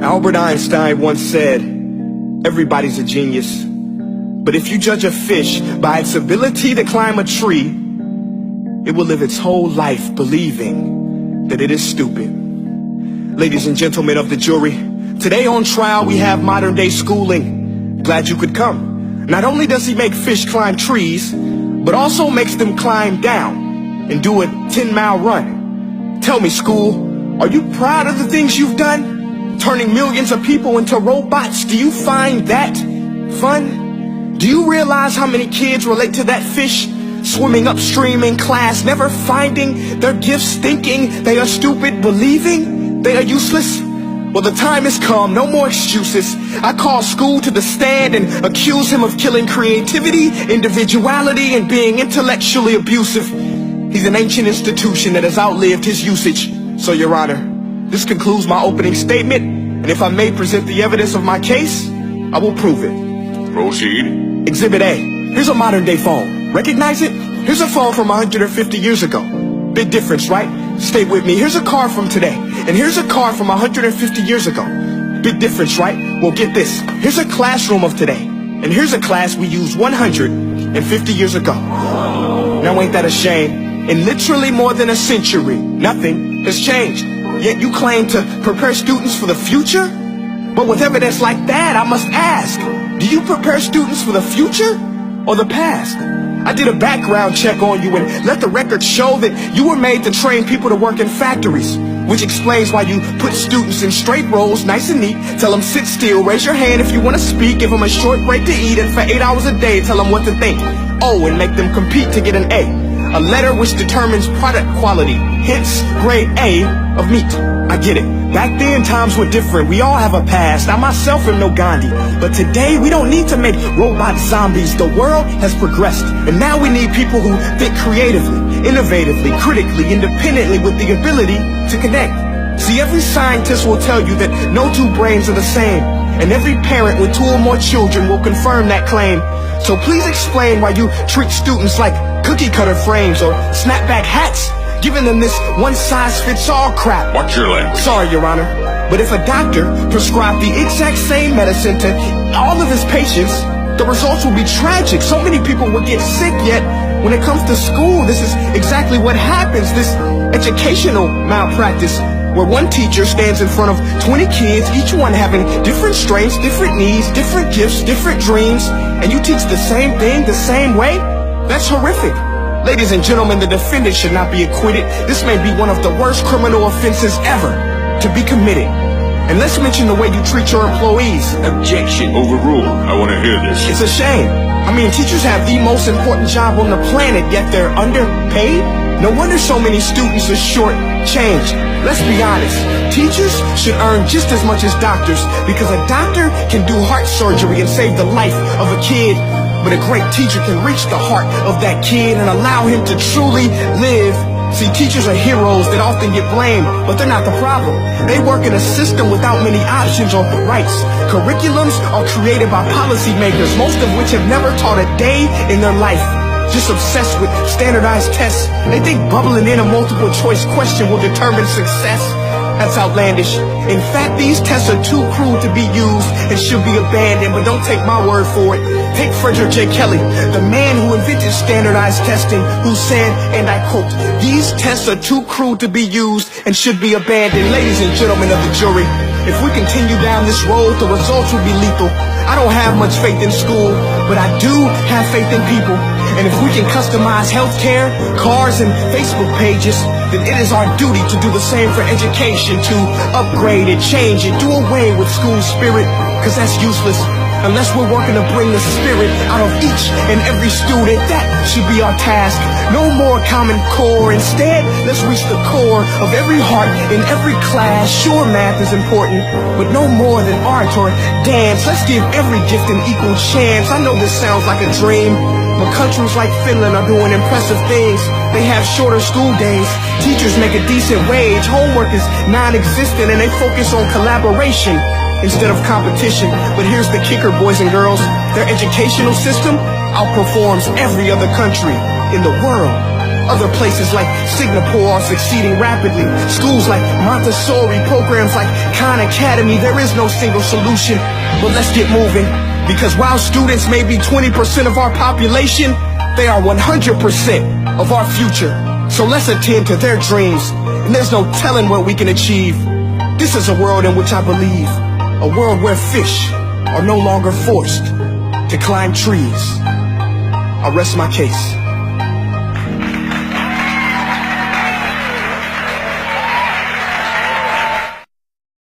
Albert Einstein once said, everybody's a genius, but if you judge a fish by its ability to climb a tree, it will live its whole life believing that it is stupid. Ladies and gentlemen of the jury, today on trial we have modern day schooling. Glad you could come. Not only does he make fish climb trees, but also makes them climb down and do a 10-mile run. Tell me, school, are you proud of the things you've done? Turning millions of people into robots, do you find that fun? Do you realize how many kids relate to that fish? Swimming upstream in class, never finding their gifts, thinking they are stupid, believing they are useless? Well, the time has come, no more excuses. I call school to the stand and accuse him of killing creativity, individuality, and being intellectually abusive. He's an ancient institution that has outlived his usage. So, Your Honor, this concludes my opening statement, and if I may present the evidence of my case, I will prove it. Proceed. Exhibit A. Here's a modern day phone. Recognize it? Here's a phone from 150 years ago. Big difference, right? Stay with me. Here's a car from today, and here's a car from 150 years ago. Big difference, right? Well, get this. Here's a classroom of today, and here's a class we used 150 years ago. Now ain't that a shame? In literally more than a century, nothing has changed. Yet you claim to prepare students for the future? But with evidence like that, I must ask, do you prepare students for the future or the past? I did a background check on you and let the record show that you were made to train people to work in factories, which explains why you put students in straight rows, nice and neat, tell them sit still, raise your hand if you want to speak, give them a short break to eat, and for 8 hours a day tell them what to think. Oh, and make them compete to get an A. A letter which determines product quality, hence grade A of meat. I get it. Back then, times were different. We all have a past. I myself am no Gandhi. But today, we don't need to make robot zombies. The world has progressed. And now we need people who think creatively, innovatively, critically, independently, with the ability to connect. See, every scientist will tell you that no two brains are the same. And every parent with 2 or more children will confirm that claim. So please explain why you treat students like cookie cutter frames or snapback hats, giving them this one-size-fits-all crap. Watch your language. Sorry, Your Honor, but if a doctor prescribed the exact same medicine to all of his patients, the results will be tragic. So many people will get sick, yet when it comes to school, this is exactly what happens. This educational malpractice, where one teacher stands in front of 20 kids, each one having different strengths, different needs, different gifts, different dreams, and you teach the same thing the same way? That's horrific. Ladies and gentlemen, the defendant should not be acquitted. This may be one of the worst criminal offenses ever to be committed. And let's mention the way you treat your employees. Objection. Overruled. I want to hear this. It's a shame. I mean, teachers have the most important job on the planet, yet they're underpaid? No wonder so many students are short-changed. Let's be honest. Teachers should earn just as much as doctors, because a doctor can do heart surgery and save the life of a kid, but a great teacher can reach the heart of that kid and allow him to truly live. See, teachers are heroes that often get blamed, but they're not the problem. They work in a system without many options or rights. Curriculums are created by policymakers, most of which have never taught a day in their life. Just obsessed with standardized tests. They think bubbling in a multiple choice question will determine success. That's outlandish. In fact, these tests are too cruel to be used and should be abandoned, but don't take my word for it. Take Frederick J. Kelly, the man who invented standardized testing, who said, and I quote, "These tests are too cruel to be used and should be abandoned." Ladies and gentlemen of the jury, if we continue down this road, the results will be lethal. I don't have much faith in school, but I do have faith in people. And if we can customize healthcare, cars, and Facebook pages, then it is our duty to do the same for education, to upgrade it, change it, do away with school spirit, because that's useless. Unless we're working to bring the spirit out of each and every student, that should be our task. No more Common Core. Instead, let's reach the core of every heart in every class. Sure, math is important, but no more than art or dance. Let's give every gift an equal chance. I know this sounds like a dream, but countries like Finland are doing impressive things. They have shorter school days. Teachers make a decent wage. Homework is non-existent, and they focus on collaboration instead of competition. But here's the kicker, boys and girls. Their educational system outperforms every other country in the world. Other places like Singapore are succeeding rapidly. Schools like Montessori, programs like Khan Academy. There is no single solution, but let's get moving. Because while students may be 20% of our population, they are 100% of our future. So let's attend to their dreams, and there's no telling what we can achieve. This is a world in which I believe, a world where fish are no longer forced to climb trees. I rest my case.